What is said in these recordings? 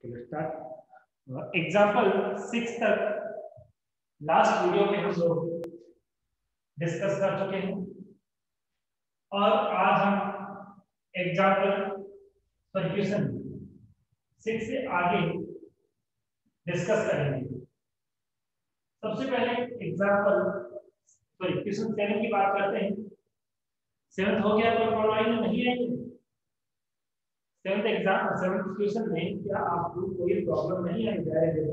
Start example 6 तक last video में हम लोग डिस्कस कर चुके हैं और आज हम एग्जाम्पल क्वेश्चन 6 से आगे डिस्कस करेंगे। सबसे पहले एग्जाम्पल क्वेश्चन 7 की बात करते हैं। 7th हो गया तो प्रॉब्लम नहीं आएगी। 7th क्वेश्चन में क्या आपको कोई प्रॉब्लम नहीं आई जाएगी?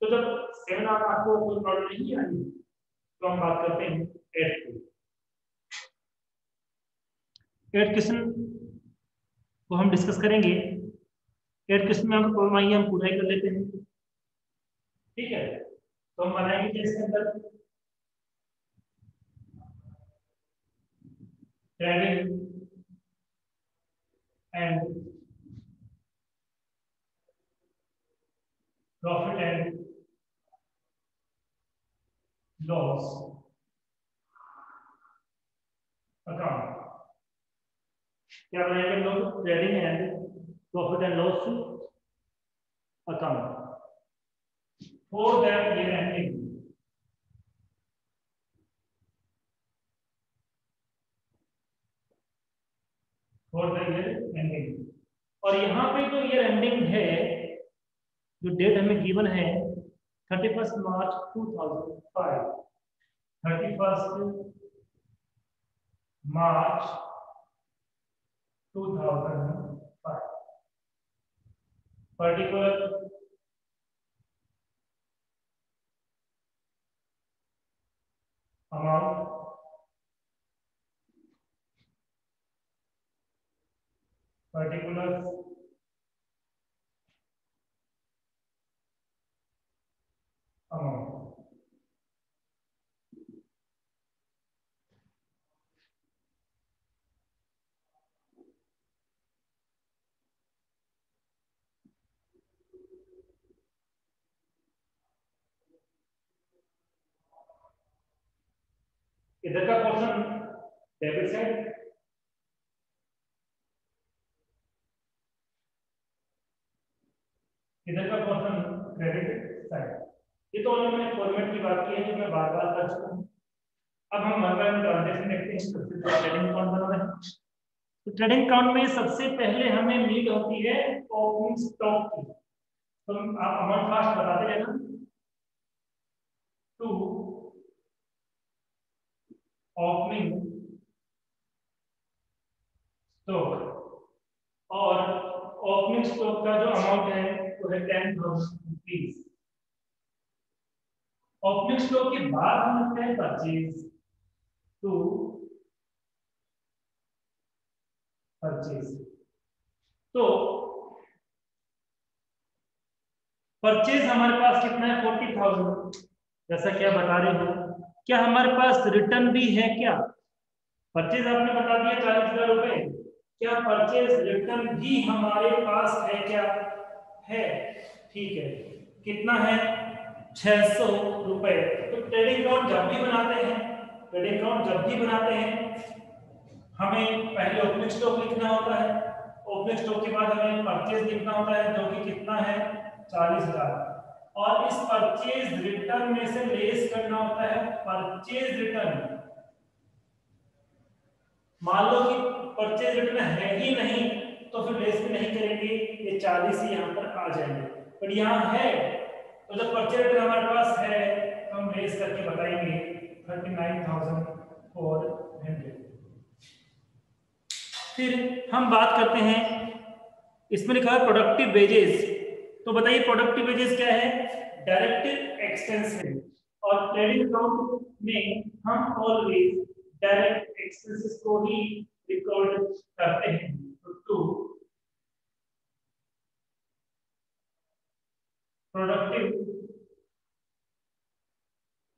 तो जब 7 आपको कोई प्रॉब्लम नहीं आई तो हम बात करते हैं 8th की। 8th क्वेश्चन को हम डिस्कस करेंगे। 8th क्वेश्चन में हमको प्रॉब्लम आई है, हम पूरा ही कर लेते हैं। ठीक है, तो हम बनाएंगे इसके अंदर trading and profit and loss account. क्या बनाएंगे हम लोग? Trading and profit and loss account for the year ending for the year ending. और यहाँ पे जो ईयर एंडिंग है, जो डेट हमें गिवन है 31 मार्च 2005, 31 मार्च 2005। Particular amount particular amount. इधर का पोर्शन डेबिट साइड, इधर का पोर्शन क्रेडिट साइड। ये तो हमने फॉर्मेट की बात की है जो मैं बार बार कर चुका हूं। अब हम वन ट्रांजेक्शन देखते हैं। सबसे पहले ट्रेडिंग अकाउंट बनाना है। तो ट्रेडिंग अकाउंट में सबसे पहले हमें नीड होती है ओपनिंग स्टॉक की। तो आप अमाउंट फास्ट बताते रहना। टू ओपनिंग स्टॉक, और ओपनिंग स्टॉक का जो अमाउंट है वो है 10,000 रुपीज। ओपनिंग स्टॉक के बाद हम लिखते हैं परचेज। टू परचेज, तो परचेज हमारे पास कितना है? 40,000। जैसा कि आप बता रहे हो, क्या हमारे पास रिटर्न भी है क्या? परचेज आपने बता दिया 40,000 रुपए। क्या परचेज रिटर्न भी हमारे पास है क्या? है, ठीक है। कितना है? 600 रुपए। तो ट्रेडिंग अकाउंट जब भी बनाते हैं, ट्रेडिंग अकाउंट जब भी बनाते हैं, हमें पहले ओपनिंग स्टॉक लिखना होता है। ओपनिंग स्टॉक के बाद हमें परचेज लिखना होता है जो कि कितना है? 40,000। और इस परचेज रिटर्न में से लेस करना होता है परचेज रिटर्न। मान लो कि परचेज रिटर्न है ही नहीं तो फिर लेस भी नहीं करेंगे, ये 40 ही यहाँ पर आ जाएंगे। पर यहाँ है तो जब परचेज रिटर्न हमारे पास है तो हम लेस करके बताएंगे 39,400। फिर हम बात करते हैं, इसमें लिखा है प्रोडक्टिव वेजेस। तो बताइए प्रोडक्टिव वेजेस क्या है? डायरेक्ट एक्सपेंस है। और ट्रेडिंग अकाउंट में हम ऑलवेज डायरेक्ट एक्सपेंसेस को ही रिकॉर्ड करते हैं। तो टू प्रोडक्टिव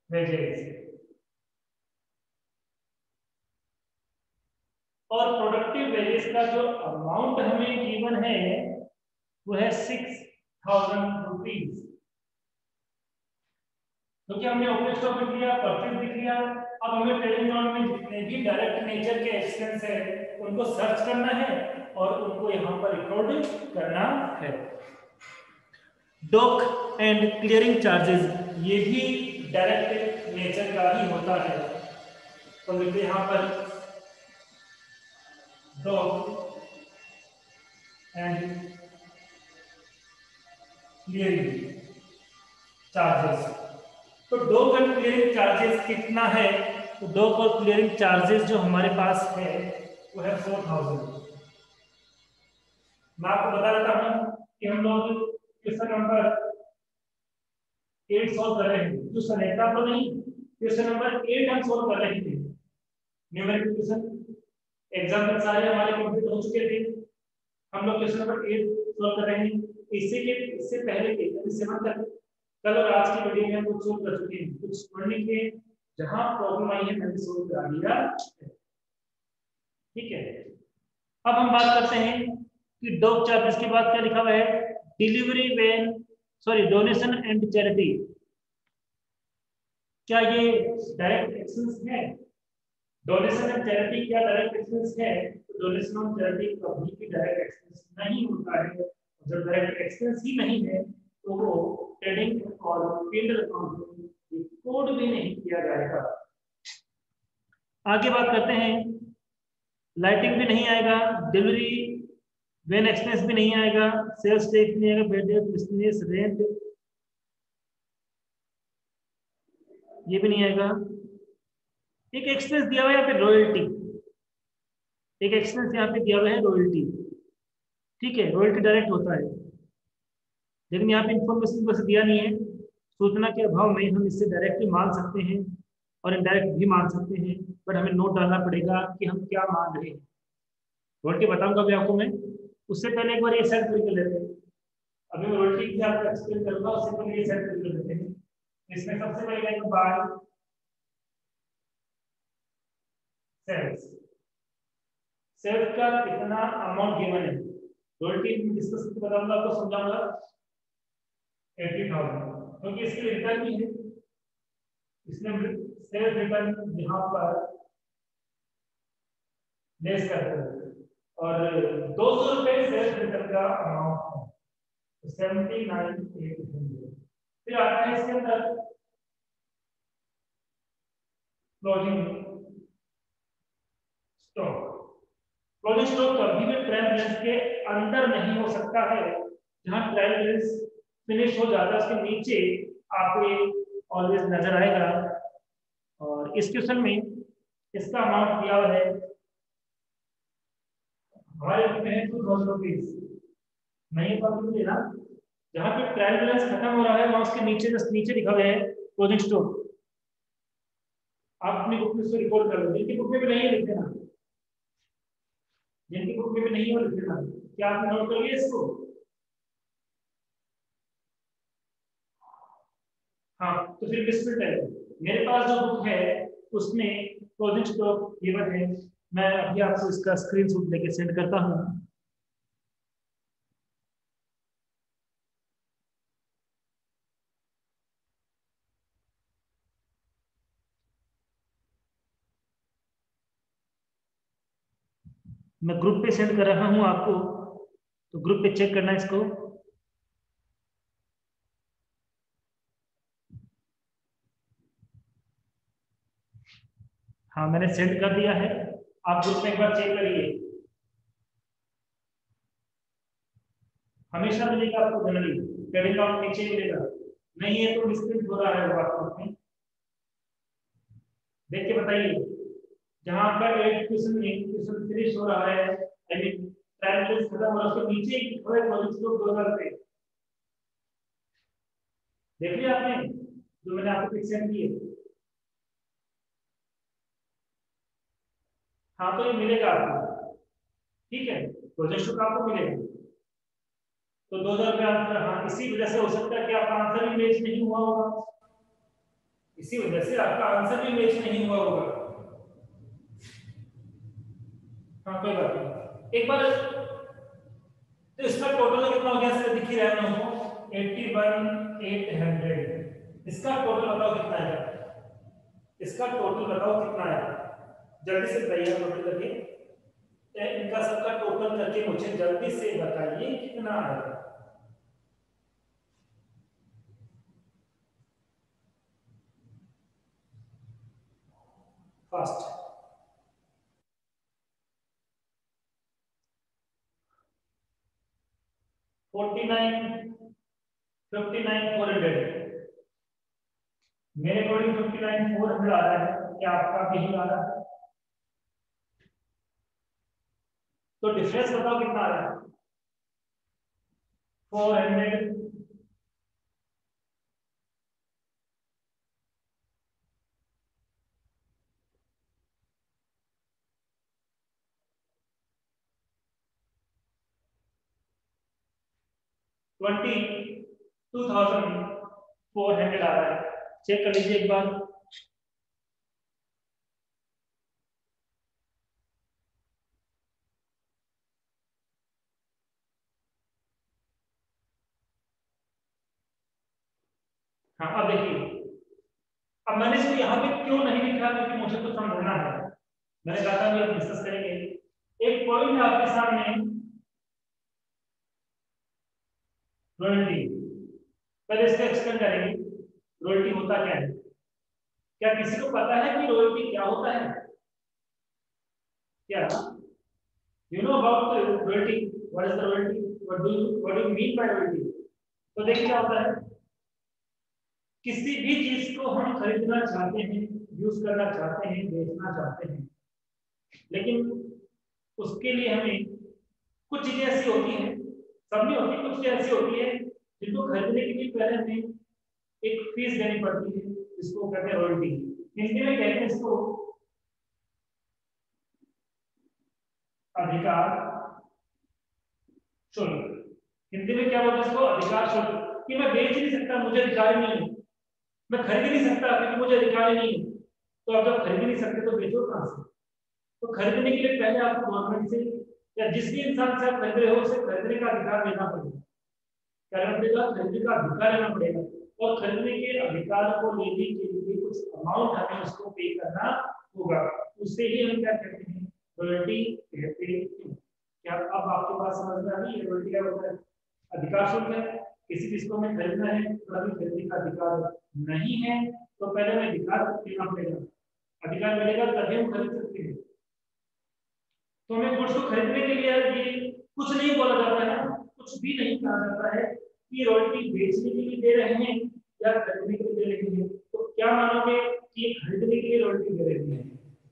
वेजेस, और प्रोडक्टिव वेजेस का जो अमाउंट हमें गिवन है वो है 6,000 रुपीज। क्योंकि हमने ओपनिंग स्टॉक लिख लिया, परचेज लिख लिया। अब हमें ट्रेडिंग अकाउंट में जितने भी डायरेक्ट नेचर के एक्सपेंस है उनको सर्च करना है और उनको यहाँ पर रिकॉर्ड करना है। डॉक एंड क्लियरिंग चार्जेस, ये भी डायरेक्ट नेचर का ही होता है। तो लिखते यहाँ पर डॉक एंड क्लियरिंग चार्जेस। तो डॉक एंड क्लियरिंग चार्जेस कितना है? तो डॉक और क्लियरिंग चार्जेस जो हमारे पास है वो है 4000। मैं आपको बता देता हूँ कि हम लोग क्वेश्चन नंबर 8 सॉल्व कर रहे हैं, जो सनेटा तो नहीं, क्वेश्चन नंबर 8 हम सॉल्व कर रहे थे। न्यूमेरिकल क्वेश्चन एग्जाम में सारे हमारे कंप्लीट हो चुके थे। हम लोग क्वेश्चन नंबर 8 सॉल्व कर रहे हैं। इससे पहले के यानी 7 तक कल और आज की वीडियो में हम लोग सॉल्व कर चुके हैं। कुछ पढ़ने के जहां प्रॉब्लम आई है मैंने सॉल्व करा दिया। ठीक है, अब हम बात करते हैं कि डॉक चार्जेस के बाद क्या लिखा हुआ है? Delivery van, sorry, donation and charity. क्या ये डायरेक्ट एक्सपेंस है? डोनेशन एंड चैरिटी क्या डायरेक्ट एक्सपेंस है? डोनेशन और चैरिटी कभी भी डायरेक्ट एक्सपेंस नहीं होता है। जब डायरेक्ट एक्सपेंस ही नहीं है तो वो ट्रेडिंग और फील्ड अकाउंट में कोड भी नहीं किया जाएगा। आगे बात करते हैं, लाइटिंग भी नहीं आएगा, डिलीवरी वैन एक्सपेंस भी नहीं आएगा, सेल्स टैक्स नहीं आएगा, बिजनेस रेंट ये भी नहीं आएगा। एक एक्सपेंस दिया हुआ है यहाँ पे रॉयल्टी, एक एक्सपेंस यहाँ पे दिया हुआ है रॉयल्टी। ठीक है, रॉयल्टी डायरेक्ट होता है, लेकिन यहाँ पे इंफॉर्मेशन बस दिया नहीं है। सूचना के अभाव में हम इससे डायरेक्टली मान सकते हैं और इनडायरेक्ट भी मान सकते हैं, बट हमें नोट डालना पड़ेगा कि हम क्या मान रहे हैं। रॉयल्टी बताऊंगा अभी आपको मैं, उससे पहले एक बार ये सेट कर लेते हैं। अभी मैं रॉयल्टी की आपको एक्सप्लेन करूंगा, उससे पहले ये सेट कर लेते हैं। इसमें सबसे पहले क्या बाय सेल्स, सेल्स का कितना अमाउंट गिवन है, रॉयल्टी डिस्कस करके बताऊंगा, आपको समझाऊंगा। 80,000, क्योंकि इसके लिए रिटर्न भी है, इसमें सेल्स रिटर्न यहाँ पर लेस करते हैं और 200 रुपए सेल्स रिटर्न का अमाउंट है, तो 79,800। फिर आता है इसके अंदर क्लोजिंग स्टॉक। क्लोजिंग स्टॉक कभी भी ट्रायल बैलेंस के अंदर नहीं हो सकता है। जहां ट्रायल बैलेंस फिनिश हो जाता है उसके नीचे आपको ये ऑलवेज नजर आएगा। और इस क्वेश्चन में इसका अमाउंट दिया हुआ है हमारे में है 2000 रुपीज। नहीं पता लेना, जहां पे ट्रायल बैलेंस खत्म हो रहा है वहां उसके नीचे जस्ट नीचे लिखा हुआ है क्लोजिंग स्टॉक। आप अपनी बुक में इसको रिकॉर्ड कर लो, जिनकी बुक में भी नहीं है लिख देना, जिनकी बुक में भी नहीं है लिख देना। क्या आपने नोट कर लिया इसको? हाँ, तो फिर डिस्प्यूट है। मेरे पास जो बुक है उसमें क्लोजिंग स्टॉक गिवन है। मैं अभी आपको इसका स्क्रीनशॉट लेके सेंड करता हूँ। मैं ग्रुप पे सेंड कर रहा हूँ आपको, तो ग्रुप पे चेक करना इसको। हाँ, मैंने सेंड कर दिया है, आप ग्रुप में एक बार चेक करिए। हमेशा मिलेगा आपको जनरली, ट्रेडिंग अकाउंट नीचे मिलेगा, नहीं है तो मिसप्रिंट हो रहा है वास्तव में। देख के बताइए, जहां पर एक क्वेश्चन फिनिश हो रहा है, आई मीन ट्रायल बैलेंस खत्म हो रहा है, उसके नीचे एक थोड़े क्लोजिंग स्टॉक 2000 रुपए देख लिया आपने, जो मैंने आपको पिक सेंड किए। हाँ, तो ये मिलेगा आपको। ठीक है, क्लोजिंग स्टॉक आपको मिलेगा। तो 2000 रुपये आंसर। हाँ, इसी वजह से हो सकता है कि आपका आंसर भी मैच नहीं हुआ होगा, इसी वजह से आपका आंसर भी मैच नहीं हुआ होगा। हाँ, कोई बात नहीं, एक बार तो इसका टोटल कितना हो गया, इसका दिख ही रहा है हमको 81,800। इसका टोटल बताओ कितना है, इसका टोटल बताओ कितना है, जल्दी से बताइए टोटल करके। इनका सबका टोटल करके मुझे जल्दी से बताइए कितना आएगा। फर्स्ट। फोर्टी नाइन 59,400 मेरे अकॉर्डिंग 59,400 आ रहा है, क्या आपका भी आ रहा है? तो डिफरेंस बताओ कितना आ रहा है? 400 22,400 आ रहा है। चेक कर लीजिए एक बार। हाँ अब देखिए, अब मैंने इसको यहाँ पे क्यों नहीं लिखा, क्योंकि मुझे तो समझना है। मैंने कहा था हम डिस्कस करेंगे। एक पॉइंट है आपके सामने, रॉयल्टी। पहले इसको एक्सप्लेन करेंगे, रॉयल्टी होता क्या है। क्या किसी को पता है कि रॉयल्टी क्या होता है? क्या you know about royalty? What is the royalty? What do you mean by royalty? तो देखिए क्या होता है, किसी भी चीज को हम खरीदना चाहते हैं, यूज करना चाहते हैं, बेचना चाहते हैं, लेकिन उसके लिए हमें कुछ चीजें ऐसी होती हैं, सब नहीं होती, कुछ चीजें ऐसी होती है जिनको खरीदने के लिए पहले हमें एक फीस देनी पड़ती है, जिसको कहते हैं रॉयल्टी। हिंदी में कहते हैं इसको अधिकार शुल्क। हिंदी में क्या बोलते हैं इसको? अधिकार शुल्क। कि मैं बेच नहीं सकता, मुझे अधिकार नहीं है, मैं खरीद नहीं सकता क्योंकि मुझे अधिकार नहीं है। तो आप जब खरीद नहीं सकते तो बेचो कहां से? तो खरीदने के लिए पहले आपको गवर्नमेंट से या जिस भी इंसान से आप खरीद रहे हो उसे खरीदने का अधिकार लेना पड़ेगा। क्या लेना पड़ेगा? खरीदने का अधिकार लेना पड़ेगा। और खरीदने के अधिकार को लेने के लिए कुछ अमाउंट हमें उसको पे करना होगा। उससे ही हम क्या कहते हैं? रॉयल्टी कहते हैं। क्या अब आपके पास समझ में आ रही है रॉयल्टी क्या होता है? अधिकार शुल्क है, किसी चीज को हमें खरीदना है तो अभी खरीदने का अधिकार नहीं है, तो पहले हमें अधिकार लेना पड़ेगा। अधिकार मिलेगा तभी हम खरीद सकते हैं। तो हमें गुड्स को खरीदने के लिए ये कुछ नहीं बोला जाता है ना, कुछ भी नहीं कहा जाता है कि रॉयल्टी बेचने के लिए दे रहे हैं या खरीदने के लिए दे रहे हैं। तो क्या मानोगे कि ये खरीदने के लिए रॉयल्टी दे रहे हैं?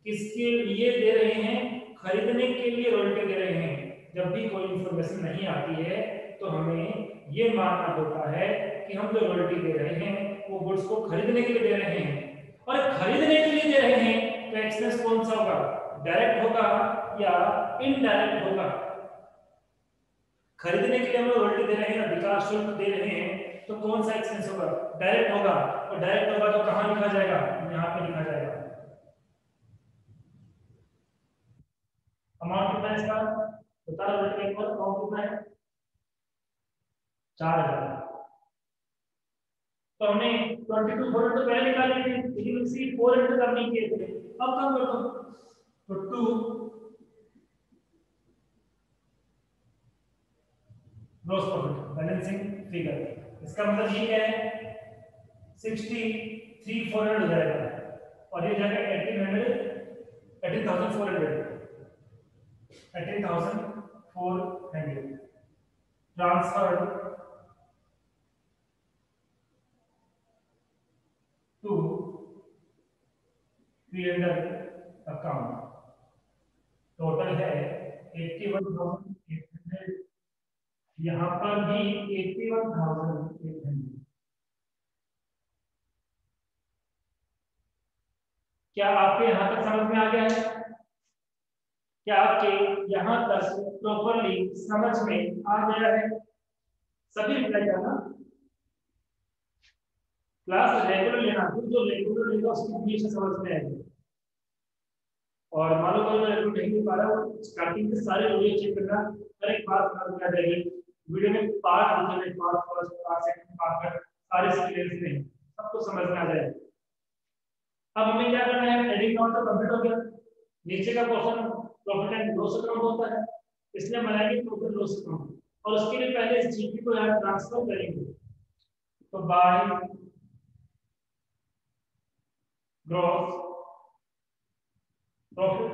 किसके लिए दे रहे हैं? खरीदने के लिए रॉयल्टी दे रहे हैं। जब भी कोई इंफॉर्मेशन नहीं आती है तो हमें ये मानना होता है कि हम जो रॉयल्टी दे रहे हैं वो गुड्स को खरीदने के लिए दे रहे हैं। और खरीदने के लिए दे रहे हैं तो एक्सपेंस कौन सा होगा? डायरेक्ट होगा या इनडायरेक्ट होगा? खरीदने के लिए हम रॉयल्टी दे रहे हैं, अधिकार शुल्क दे रहे हैं, तो कौन सा एक्सपेंस होगा? डायरेक्ट होगा। और डायरेक्ट होगा तो कहां लिखा जाएगा? यहां पे लिखा जाएगा। अमाउंट कितना है इसका? बता रहा हूं एक बार, अमाउंट कितना है? 4,000। तो हमने 22,400 तो पहले निकाल लिए थे, लेकिन उसी 400 कम नहीं किए थे। अब कम कर दो तो 2 ग्रॉस प्रॉफिट बैलेंसिंग फिगर। इसका मतलब ये क्या है? 63,400 हो जाएगा और ये जाएगा 18,400 transferred to creator account. Total है 81,800। यहाँ पर भी 81,800। क्या आपके यहाँ तक समझ में आ गया है? क्या आपके यहाँ तक प्रॉपरली समझ में आ गया है? सभी रिप्लाई करना। क्लास रेगुलर लेना, जो रेगुलर लेगा उसकी हमेशा समझ में आएगी। और मान लो कोई रेगुलर नहीं ले पा रहा हो, स्टार्टिंग से सारे वीडियो चेक करना, हर एक बात समझ में आ जाएगी। वीडियो में पार्ट होते हैं, part first, part second, part third, सारे सीक्वेंस में सबको समझ में आ जाएगा। अब हमें क्या करना है? एडिंग काउंट तो कंप्लीट हो गया। नीचे का portion profit and loss account होता है, इसलिए बनाएंगे प्रॉफिट लॉस अकाउंट। और उसके लिए पहले इस जीपी को यहाँ ट्रांसफर करेंगे। तो बाय ग्रॉस प्रॉफिट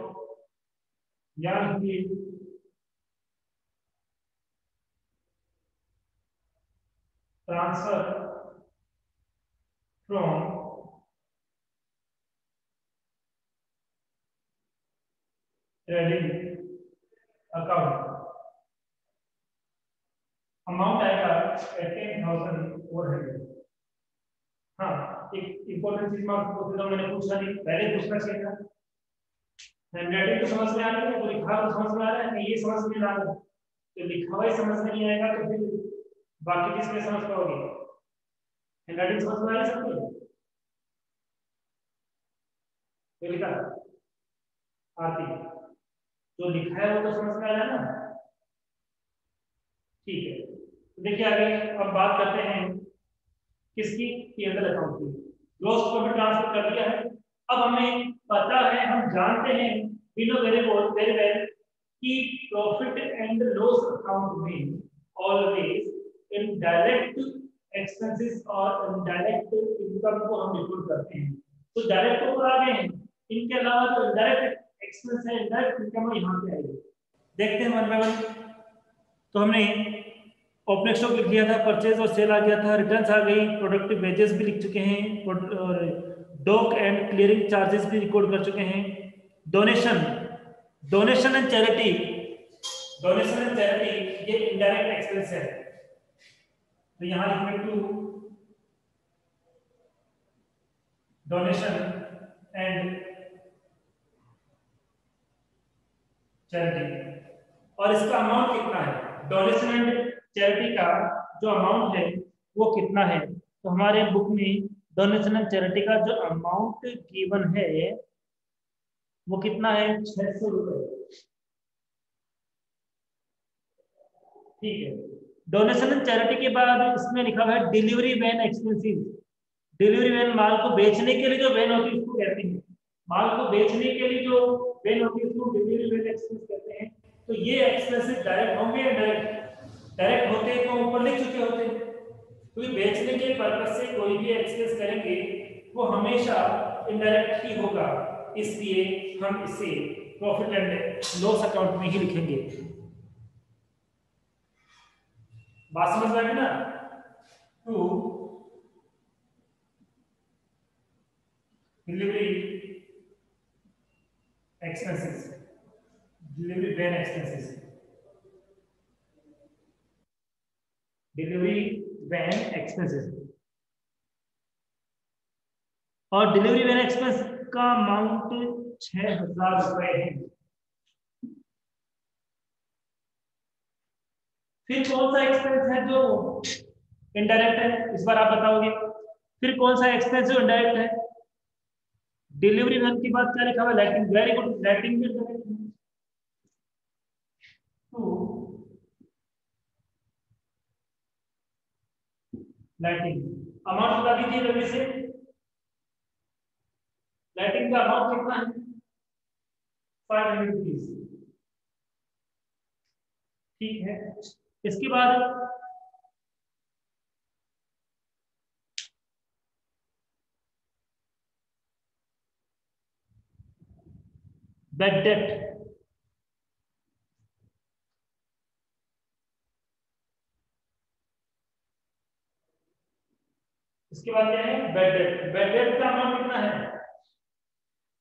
यानी transfer from trading account amount आएगा 18,400। हाँ, एक इंपॉर्टेंट चीज मैंने पूछा नहीं, पहले पूछना चाहिए था। हैंडराइटिंग तो समझ में आ रही है, तो लिखा तो समझ में आ रहा है, नहीं ये समझ में आ रहा है, तो लिखा हुआ ही समझ में नहीं आएगा तो फिर बाकी चीज में समझ पाओगे। हैंडराइटिंग समझ में आ रही है सबको? तो लिखा आती, जो लिखा है वो तो समझ में आ रहा है ना? ठीक है, तो देखिए आगे अब बात करते हैं किसकी, पीएनएल अकाउंट की। ग्रॉस प्रॉफिट ट्रांसफर कर दिया है। अब हमें पता है, हम जानते हैं वी नो वेरी वेल कि प्रॉफिट एंड लॉस अकाउंट में ऑलवेज इनडायरेक्ट एक्सपेंसेस और इनडायरेक्ट इनकम को हम रिपोर्ट करते हैं। तो डायरेक्ट ऊपर आ गए हैं, इनके अलावा जो इनडायरेक्ट एक्सपेंस है, इनडायरेक्ट इनकम है, यहाँ पे आएगी। देखते हैं वन बाय वन। तो हमने ओपनिंग स्टॉक लिख दिया था, परचेज और सेल आ गया था, रिटर्न्स आ गई, प्रोडक्टिव वेजेस भी लिख चुके हैं और डॉक एंड क्लियरिंग चार्जेस भी रिकॉर्ड कर चुके हैं। डोनेशन डोनेशन एंड चैरिटी ये इनडायरेक्ट एक्सपेंस है, तो यहां लिखेंगे टू डोनेशन एंड चैरिटी। और इसका अमाउंट कितना है, डोनेशन एंड चैरिटी का जो अमाउंट है वो कितना है? तो हमारे बुक में डोनेशन एंड चैरिटी का जो अमाउंट गिवन है वो कितना है, 600 रुपए। ठीक है, डोनेशन एंड चैरिटी के बाद इसमें लिखा हुआ है delivery van expenses. Delivery van माल को बेचने के लिए जो वैन होती है उसको कहते हैं, माल को बेचने के लिए जो वैन होती है उसको डिलीवरी वैन एक्सपेंस कहते हैं। तो ये एक्सपेंसेस डायरेक्ट होंगे या डायरेक्ट? डायरेक्ट होते हैं तो ऊपर लिख चुके होते हैं, क्योंकि बेचने के पर्पज से कोई भी एक्सपेंस करेंगे वो हमेशा इनडायरेक्ट ही होगा, इसलिए हम इसे प्रॉफिट एंड लॉस अकाउंट में ही लिखेंगे। बात समझ में आ गई ना? To delivery expenses, delivery van expenses, delivery van expenses. और डिलीवरी वैन एक्सपेंस का अमाउंट 6,000 रुपए है। फिर कौन सा एक्सपेंस है जो इनडायरेक्ट है, इस बार आप बताओगे? फिर कौन सा एक्सपेंस जो इनडायरेक्ट है? डिलीवरी वैन की बात क्या लिखा हुआ है? लाइटिंग, वेरी गुड, लाइटिंग भी इनडायरेक्ट है। तो लाइटिंग अमाउंट बता दीजिए जल्दी से, लाइटिंग का अमाउंट कितना है? 500 रुपीज। ठीक है, इसके बाद बैड डेट। इसके बाद क्या है? Bad debt. बैड डेट का अमाउंट कितना है?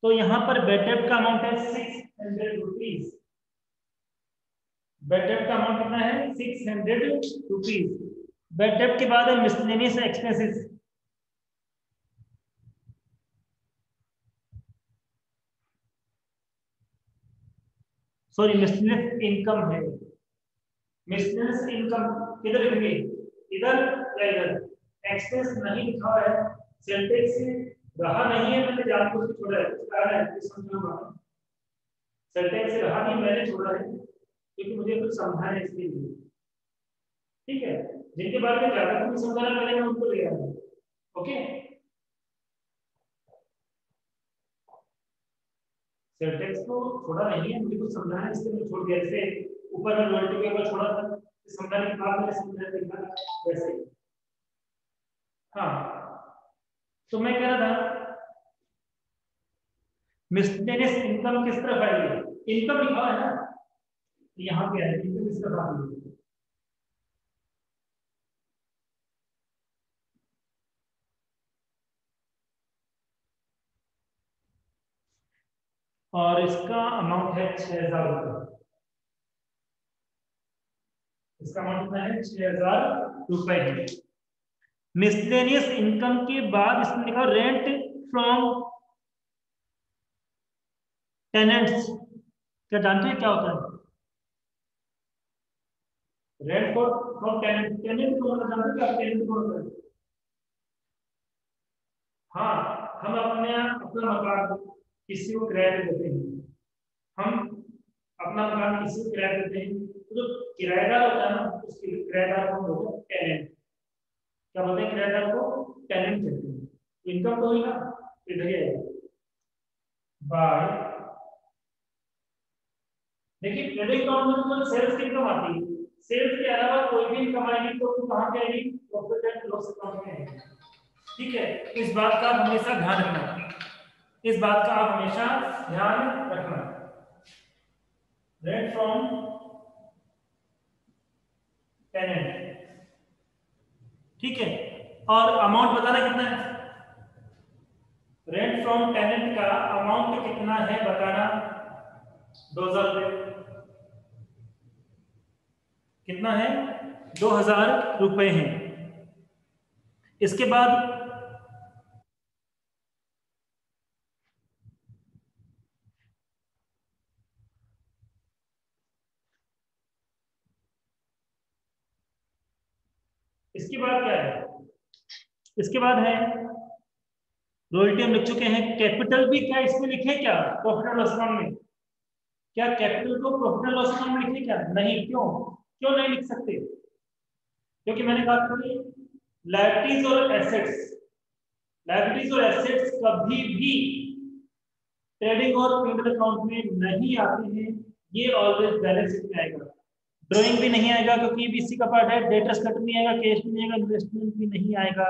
तो यहां पर बैड डेट का अमाउंट है 600 रुपीज। बैड डेट का अमाउंट कितना है? 600 रुपीज। बैड डेट के बाद है miscellaneous expenses. Sorry, miscellaneous income है। मिसलेनियस इनकम किधर लिखेंगे, इधर या इधर? एक्सपेंस नहीं लिखा हुआ है, सेंटेंस रहा नहीं है, मैंने जानबूझ के छोड़ा है, कुछ कारण है इस समझना। सेंटेंस रहा नहीं, मैंने छोड़ा है क्योंकि मुझे कुछ समझाना है इसके लिए। ठीक है, जिनके बारे में ज्यादा कुछ समझाना पहले मैं उनको ले आऊंगा। ओके, सेंटेंस को छोड़ा नहीं है, मुझे कुछ समझाना है इसलिए मैं छोड़ दिया। जैसे ऊपर में लोल्टी के ऊपर छोड़ा था, समझाने के बाद मैंने समझा देखा वैसे। हाँ, तो मैं कह रहा था मिसलेनियस इनकम किस तरफ आएगी, इनकम लिखा है ना, यहाँ पे आएगी इनकम इस तरफ आएगी। और इसका अमाउंट है 6,000 रुपये। इसका अमाउंट कितना है, 6,000 रुपए है। मिसलेनियस इनकम के बाद इसमें लिखा रेंट फ्रॉम टेनेंट्स। क्या जानते हैं क्या होता है रेंट फ्रॉम टेनेंट? टेनेंट कौन होता है, जानते हैं क्या टेनेंट कौन होता है? हाँ, हम अपना मकान किसी को किराए पे देते हैं। हम अपना मकान किसी को किराया देते हैं, तो जो किराएदार होता है ना, उसके किराएदार को हम बोलते हैं टेनेंट। क्या बोलते हैं किराएदार को? टेनेंट कहते हैं। इनकम तो हुई ना, इधर ही आएगा बाय। देखिए ट्रेडिंग अकाउंट में तो सेल्स की इनकम आती है, सेल्स के अलावा कोई भी इनकम आएगी तो कहाँ पे आएगी, प्रॉफिट एंड लॉस अकाउंट में आएगी। ठीक है, इस बात का आप हमेशा ध्यान रखना, इस बात का आप हमेशा ध्यान रखना। रेंट फ्रॉम टेनेंट, ठीक है। और अमाउंट बताना कितना है, रेंट फ्रॉम टेनेंट का अमाउंट कितना है बताना, 2,000 रुपये। कितना है, 2,000 रुपये है। इसके बाद इसके बाद क्या है, इसके बाद है रॉयल्टी हम लिख चुके हैं। कैपिटल भी क्या इसमें लिखे क्या, प्रॉफिट एंड लॉस अकाउंट में? क्या कैपिटल को प्रॉफिट एंड लॉस अकाउंट में लिखे क्या? नहीं, क्यों, क्यों नहीं लिख सकते? क्योंकि मैंने कहा था कि लायबिलिटीज और एसेट्स, लायबिलिटीज और एसेट्स कभी भी ट्रेडिंग और पीएनएल अकाउंट में नहीं आते हैं, ये ऑलवेज बैलेंस शीट में आएगा। ड्राइंग भी नहीं आएगा क्योंकि बीसी का पार्ट है, डेटर्स कट नहीं आएगा, कैश भी नहीं आएगा, इन्वेस्टमेंट भी नहीं आएगा,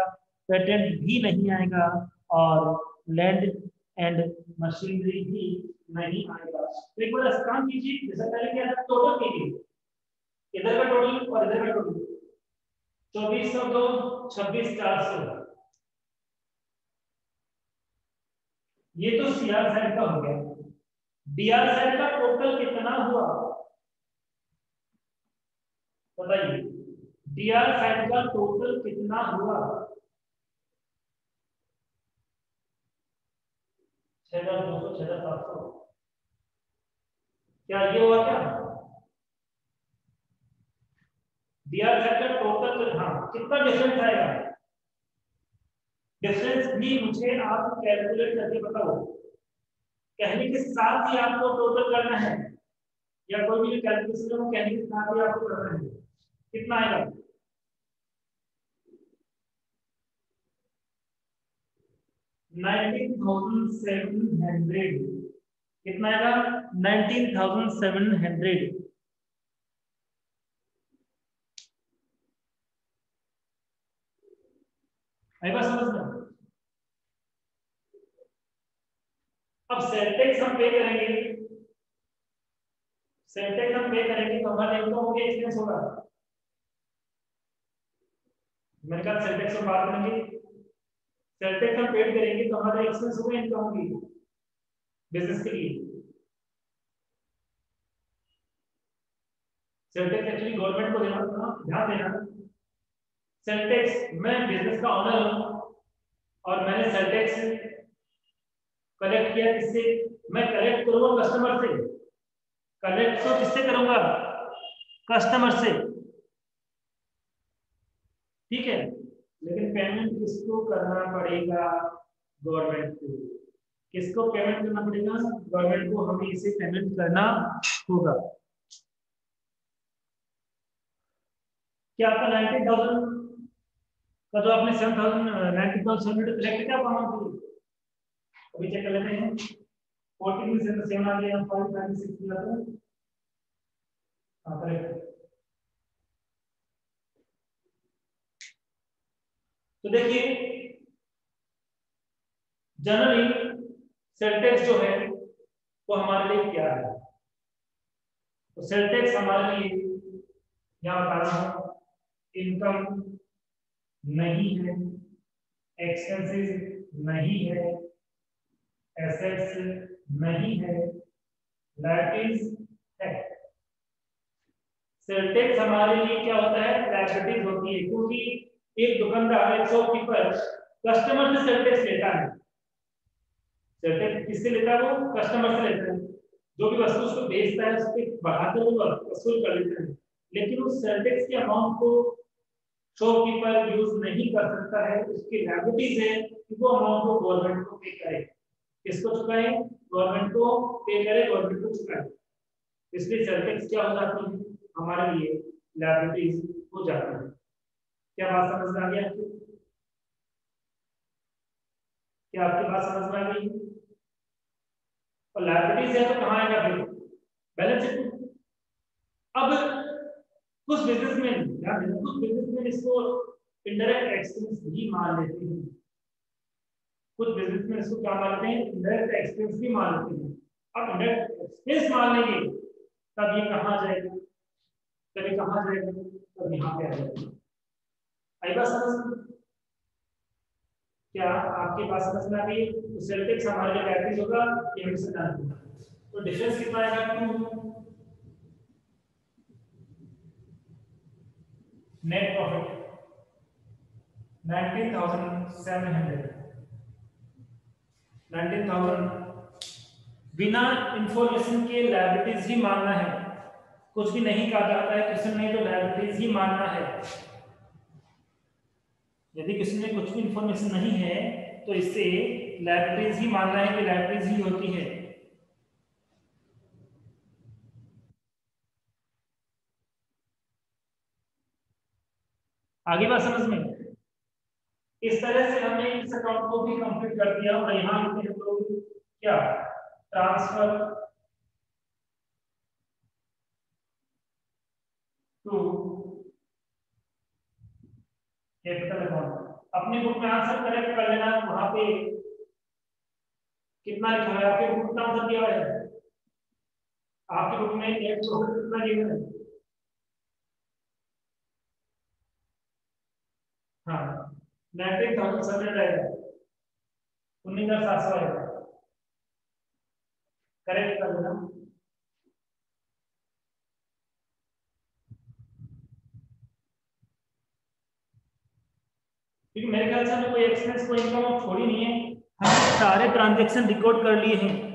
पेटेंट भी नहीं आएगा, और लैंड एंड मशीनरी भी नहीं आएगा। तो एक बार काम कीजिए, जैसा पहले किया था, टोटल कीजिए, इधर का टोटल और इधर का टोटल, 2402 26,400, ये तो सीआर साइड का हो गया। डीआर साइड का टोटल कितना हुआ बताइए, डीआर साइड का टोटल कितना हुआ? 6,200 6,700, क्या ये हुआ क्या? डीआर साइड का टोटल, हाँ, कितना डिफरेंस आएगा? डिफरेंस भी मुझे आप कैलकुलेट करके बताओ, कहने के साथ ही आपको टोटल करना है, या कोई भी कैलकुलेशन हो कहने के साथ ही आपको करना है। कितना आएगा? 19,700। कितना आएगा? 19,700। आएगा समझ में? अब सेल टैक्स हम पे करेंगे, सेल टैक्स हम पे करेंगे तो हमारा इनकम हो गया, एक्सपेंस होगा। मैंने कहा सेल टैक्स हम बात करेंगे, सेल टैक्स हम पेड करेंगे तो हमारा एक्सपेंस होगा, इनकम होगी बिजनेस के लिए। सेल टैक्स एक्चुअली गवर्नमेंट को देना, ध्यान देना, सेल टैक्स, मैं बिजनेस का ऑनर हूं और मैंने सेल टैक्स कलेक्ट किया, किससे? मैं कलेक्ट करूंगा कस्टमर से, कलेक्ट तो किससे करूंगा? कस्टमर से, ठीक है। लेकिन पेमेंट किसको करना पड़ेगा? गवर्नमेंट को। किसको पेमेंट करना पड़ेगा? गवर्नमेंट को हमें इसे पेमेंट करना होगा। क्या आपका 90,000 का जो आपने 90,700 कलेक्ट किया अमाउंट, अभी चेक कर लेते हैं। 14 से 7 आ गया, 596 किया तो करेक्ट। तो देखिए जनरली सेल टैक्स जो है वो हमारे लिए क्या है। तो सेल टैक्स हमारे लिए यहाँ बता रहा हूँ, इनकम नहीं है, एक्सपेंसेस नहीं है, एसेट्स नहीं है, लायबिलिटीज है। सेल टैक्स हमारे लिए क्या होता है, लायबिलिटीज होती है, क्योंकि एक दुकानदार, एक शॉपकीपर कस्टमर से सेल टैक्स लेता है। सेल टैक्स किससे लेता है, वो कस्टमर से लेता है। जो भी वस्तु उसको बेचता है उसके बढ़ाते हुए वसूल कर लेता है, लेकिन उस सेल टैक्स के अमाउंट को शॉपकीपर यूज नहीं कर सकता है। उसकी लायबिलिटीज है कि वो अमाउंट को गवर्नमेंट को पे करे। किसको चुकाए, गवर्नमेंट को पे करे, गवर्नमेंट को चुकाए। इसलिए सेल टैक्स क्या हो जाती है, हमारे लिए लायबिलिटीज हो जाती है। क्या बात समझ में आ गई आपको? क्या आपकी बात समझ में आ गई? और लायबिलिटीज है तो कहाँ आएगा फिर, बैलेंस शीट। अब कुछ बिजनेसमैन, कुछ बिजनेसमैन इसको इनडायरेक्ट एक्सपेंस भी मान लेते हैं। कुछ बिजनेसमैन इसको क्या मानते हैं, इनडायरेक्ट एक्सपेंस भी मान लेते हैं। अब इनडायरेक्ट एक्सपेंस मान लेंगे तब ये कहाँ जाएगा, तब ये कहाँ जाएगा, तब यहाँ पे आ जाएगा। आई बात समझ में? क्या आपके पास समझ में आ गई? तो सेल टैक्स हमारे लिए लायबिलिटी होगा, ये हम से जानते हैं। तो डिफरेंस कितना आएगा, 2। Net profit 19,700, 19,000। बिना इंफॉर्मेशन के लायबिलिटीज ही मानना है। कुछ भी नहीं कहा जाता है क्वेश्चन में, तो लायबिलिटीज ही मानना है। यदि किसी में कुछ भी इंफॉर्मेशन नहीं है तो इससे लायबिलिटीज ही मानना है कि लायबिलिटीज ही होती है। आगे बात समझ में? इस तरह से हमने इस अकाउंट को भी कंप्लीट कर दिया। और यहाँ लिखते हैं तो क्या, ट्रांसफर टू कैपिटल अकाउंट। अपने बुक में आंसर करेक्ट कर लेना, वहां पे कितना लिखा है, आपके बुक में आंसर दिया है, आपके बुक में नेट प्रॉफिट कितना दिया है। हाँ, 19,700 आएगा, 19,700 आएगा, करेक्ट कर लेना। क्योंकि मेरे ख्याल से हमें कोई एक्सपेंस कोई इनकम छोड़ी नहीं है, हमने सारे ट्रांजैक्शन रिकॉर्ड कर लिए हैं।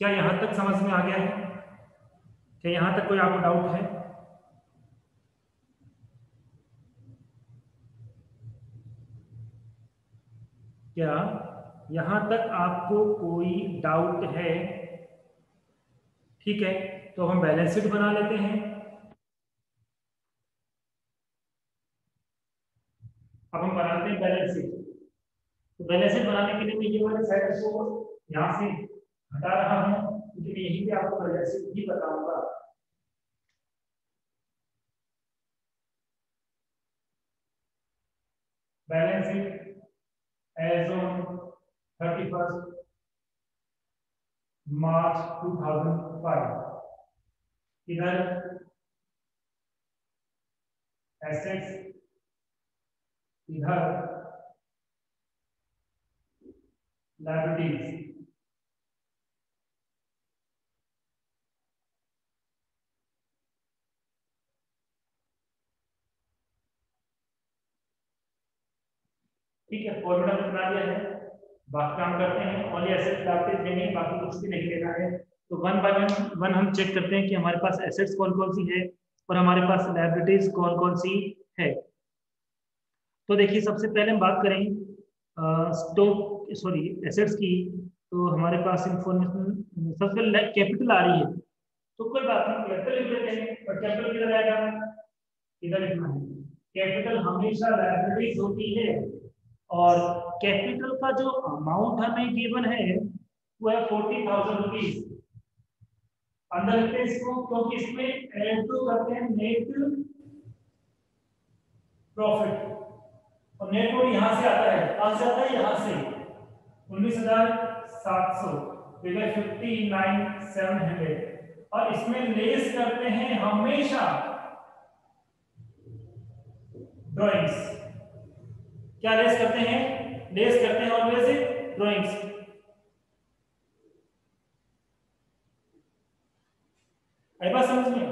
क्या यहां तक समझ में आ गया है? क्या यहां तक कोई आपको डाउट है? क्या यहां तक आपको कोई डाउट है? ठीक है, तो हम बैलेंस शीट बना लेते हैं। अब हम बनाते हैं बैलेंस शीट। तो बैलेंस शीट बनाने के लिए मैं ये वाले साइड को यहाँ से हटा रहा हूँ, क्योंकि मैं यहीं पे आपको बैलेंस शीट भी बताऊंगा। बैलेंस शीट एज ऑन 31 मार्च 2005। इधर एसेट्स, इधर लायबिलिटीज। ठीक है, फॉर्मूला बना दिया है। बाकी काम करते हैं, ओनली एसेट्स लायबिलिटीज देनी है, बाकी कुछ भी नहीं लेना है। तो वन बाय वन हम चेक करते हैं कि हमारे पास एसेट्स कौन कौन सी है और हमारे पास लायबिलिटीज कौन कौन सी है। तो देखिए, सबसे पहले हम बात करें स्टॉक सॉरी एसेट्स की। तो हमारे पास इंफॉर्मेशन सबसे पहले कैपिटल आ रही है, तो कोई बात नहीं, कैपिटल लिख लेते हैं। और कैपिटल किधर आएगा, इधर लिखना है। कैपिटल हमेशा लायबिलिटीज होती है, और कैपिटल का जो अमाउंट हमें गिवन है वो है 40,000 रुपीज। अंदर लिखते हैं इसको, क्योंकि इसमें एड टू करते हैं नेट प्रॉफिट, और नेट प्रॉफिट यहां से आता है, कहां से आता है, यहां से 19,700 फिगर 59,700, और इसमें लेस करते हैं हमेशा ड्राइंग्स। क्या लेस करते हैं, लेस करते हैं ऑलवेज ड्राइंग्स। आई बात समझ में,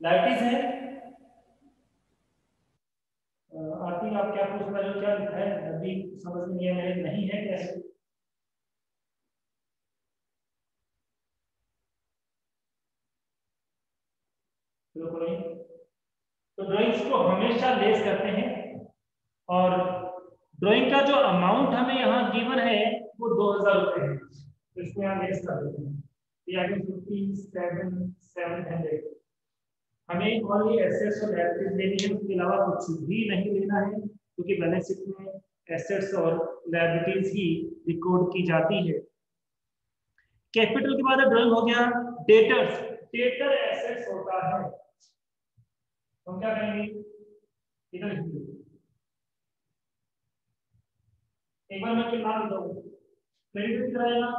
लाइटिस है। आरती आप क्या पूछ रहे हो, क्या लिखा है, अभी समझ में नहीं है, मेरे नहीं है कैसे। तो ड्राइंग्स को हमेशा लेस करते हैं, और ड्राइंग का जो अमाउंट हमें यहाँ गिवन है वो 2,000 रुपए है, तो इसको यहाँ लेस कर देते हैं। ये आगे 57,700, हमें ओनली एसेट्स और लायबिलिटीज लेनी है, उसके अलावा कुछ भी नहीं लेना है, क्योंकि बैलेंस शीट में एसेट्स और लायबिलिटीज ही रिकॉर्ड की जाती है। कैपिटल के बाद ड्राइंग हो गया डेटर्स। डेटर एसेट्स होता है, हम क्या करेंगे, इधर एक बार मैं नाम लिखता हूँ, क्रेडिट किधर आएगा,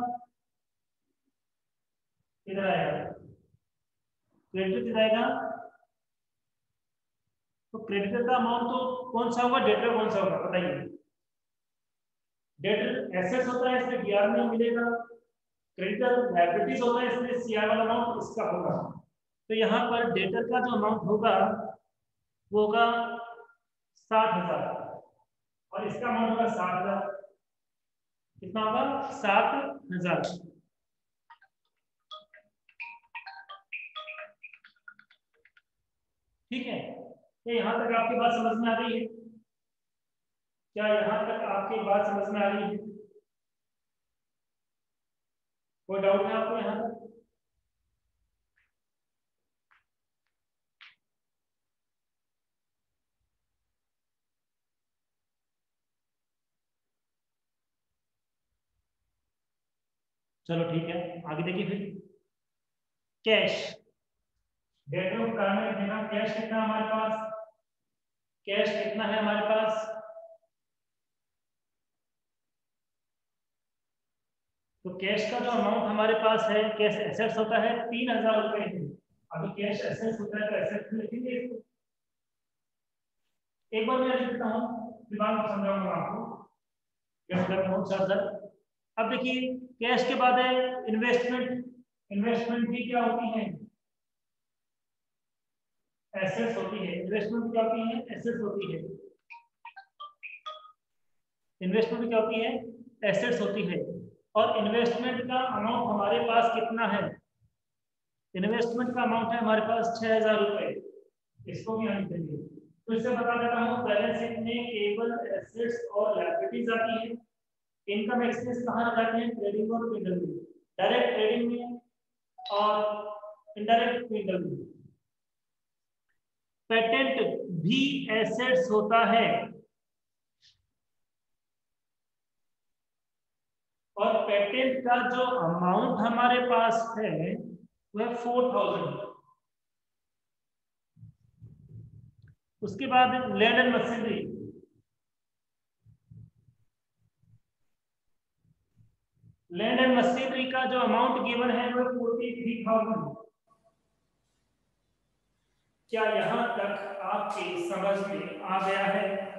इधर आएगा, क्रेडिट किधर आएगा, तो क्रेडिटर का अमाउंट तो कौन सा होगा, डेटर कौन सा होगा बताइए। डेटर एसेट्स होता है, इसमें डीआर में मिलेगा, क्रेडिटर लायबिलिटीज होता है, इसमें सीआर वाला अमाउंट इसका होगा। तो यहाँ पर डेटर का जो अमाउंट होगा वो होगा 60,000, और इसका अमाउंट होगा 7,000। कितना होगा, 7,000। ठीक है, तो यहाँ तक आपकी बात समझ में आ रही है, क्या यहाँ तक आपकी बात समझ में आ रही है, कोई डाउट है आपको यहाँ तक? चलो ठीक है, आगे देखिए फिर। कैश, डेट ऑफ पेमेंट देना, कैश कितना हमारे पास, कैश कितना है हमारे पास, तो कैश का जो अमाउंट हमारे पास है, कैश एसेट्स होता है 3,000 रुपए है। अभी कैश एसेट्स होता है तो एसेट्स लिखेंगे इसको, एक बार मैं लिखता हूँ फिर बाद में समझाऊंगा आपको कैसे करना हो सर। अब देखिए कैश के बाद है इन्वेस्टमेंट। इन्वेस्टमेंट भी क्या होती है, एसेट्स होती है। इन्वेस्टमेंट क्या होती है, एसेट्स होती है। इन्वेस्टमेंट क्या होती है, एसेट्स होती है। और इन्वेस्टमेंट का अमाउंट हमारे पास कितना है, इन्वेस्टमेंट का अमाउंट है हमारे पास 6,000 रुपए, इसको भी हम लिखेंगे। तो इससे बता देता हूँ बैलेंस शीट में केवल एसेट्स और लायबिलिटीज आती है। इनकम एक्सपेंस कहाँ लगाते हैं, ट्रेडिंग और पेंडल में, डायरेक्ट ट्रेडिंग में और इनडायरेक्ट पेंडल में। पेटेंट भी एसेट्स होता है, और पेटेंट का जो अमाउंट हमारे पास है वह 4,000। उसके बाद land and machinery, land and machinery का जो अमाउंट गिवन है वह 43,000। क्या यहां तक आपके समझ में आ गया है?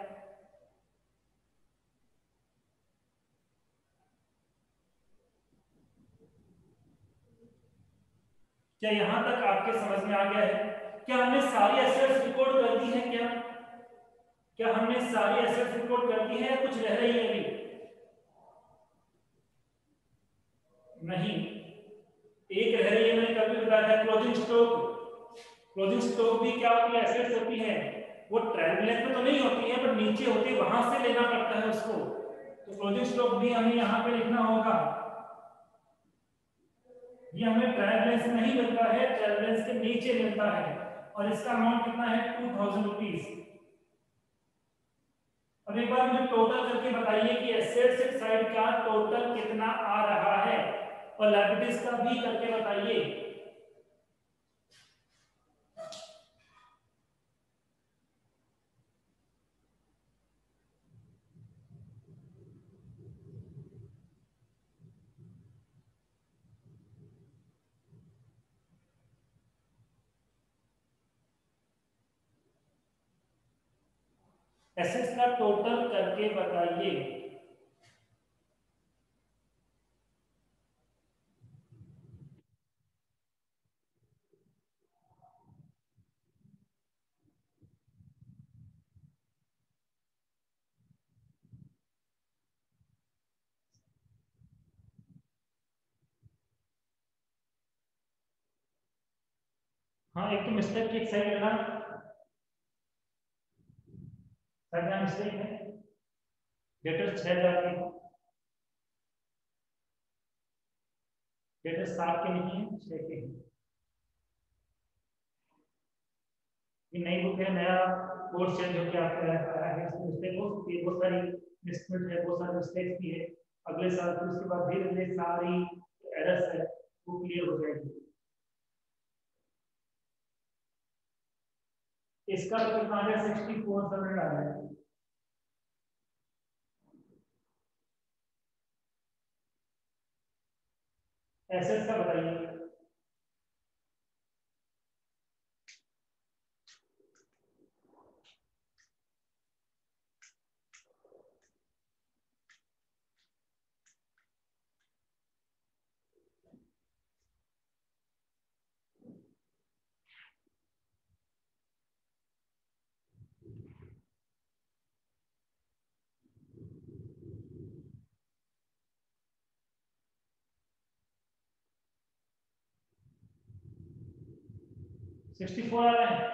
क्या यहां तक आपके समझ में आ गया है? क्या हमने सारी एसेट्स रिकॉर्ड कर दी है? क्या हमने सारी एसेट्स रिकॉर्ड कर दी है या कुछ रह रही है अभी? नहीं, एक रह रही है, मैंने कभी बताया था, क्लोजिंग स्टॉक। क्लोजिंग स्टॉक भी क्या होती है, एसेट्स होती है। वो ट्रायल बैलेंस में तो नहीं होती है पर नीचे होती है, वहां से लेना पड़ता है उसको। तो क्लोजिंग स्टॉक भी हमें यहाँ पे लिखना होगा। ये हमें ट्रायल बैलेंस में नहीं मिलता है, ट्रायल बैलेंस के नीचे मिलता है, और इसका अमाउंट कितना है, 2,000 रुपीज। अब एक बार मुझे टोटल करके बताइए कि एसेट्स साइड का टोटल कितना आ रहा है, और लायबिलिटीज का भी करके बताइए। एसेट्स का टोटल करके बताइए। हाँ, एक तो मिस्टेक की एक साइड लेना, साइड में मिस्टेक है। डेटर 6,000 के, डेटर 7 के नहीं है, 6 के हैं। ये नई बुक है, नया कोर्स चेंज होकर आपका आया है, इसमें मिस्टेक हो सकती है, बहुत सारी मिसप्रिंट है, बहुत सारे मिस्टेक्स भी है। अगले साल फिर उसके बाद धीरे धीरे सारी एरर्स है वो क्लियर हो जाएगी। इसका तो कितना आ गया, 6400 आ रहा है। एसेट्स का बताइए। 64 आ रहे हैं।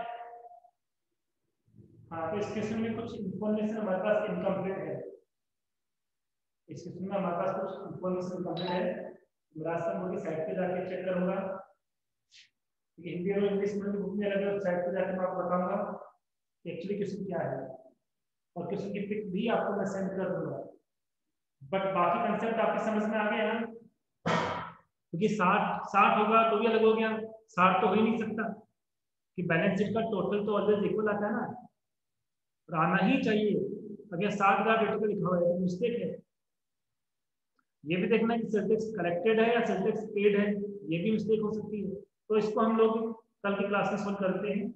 हाँ, तो इस क्वेश्चन में कुछ इंफॉर्मेशन हमारे पास इनकम्प्लीट है। इस क्वेश्चन में हमारे पास कुछ इंफॉर्मेशन इनकम्प्लीट है। रास्ता मोदी साइट पे जाके चेक करूंगा, क्योंकि हिंदी और इंग्लिश में बुक में अलग अलग साइट पे जाकर मैं आपको बताऊंगा कि एक्चुअली क्वेश्चन क्या है, और क्वेश्चन की पिक भी आपको मैं सेंड कर दूंगा। बट बाकी कंसेप्ट आपकी समझ में आ गया ना, क्योंकि 60 होगा तो भी अलग हो गया, 60 तो हो ही नहीं सकता, कि बैलेंस शीट का टोटल तो ऑलवेज इक्वल आता है ना, और आना ही चाहिए। अगर 60,000 रेट पे लिखा हुआ है तो मिस्टेक है। ये भी देखना है कि सेल टैक्स कलेक्टेड है या सेल टैक्स पेड है, ये भी मिस्टेक हो सकती है। तो इसको हम लोग कल की क्लास में सोल्व करते हैं,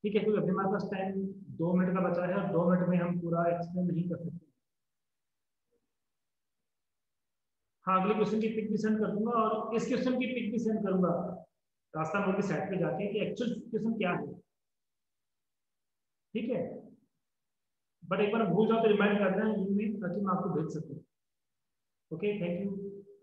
ठीक है? क्योंकि अभी हमारे पास टाइम 2 मिनट का बचा है और 2 मिनट में हम पूरा एक्सप्लेन नहीं कर सकते। हाँ, अगले क्वेश्चन की पिक भी सेंड कर दूंगा, और इस क्वेश्चन की पिक भी सेंड करूंगा रास्ता मोड की साइट पे जाके कि एक्चुअल क्वेश्चन क्या है, ठीक है? बट एक बार भूल जाओ तो रिमाइंड कर दें ईमेल में, ताकि मैं आपको भेज सकूं। Okay, thank you.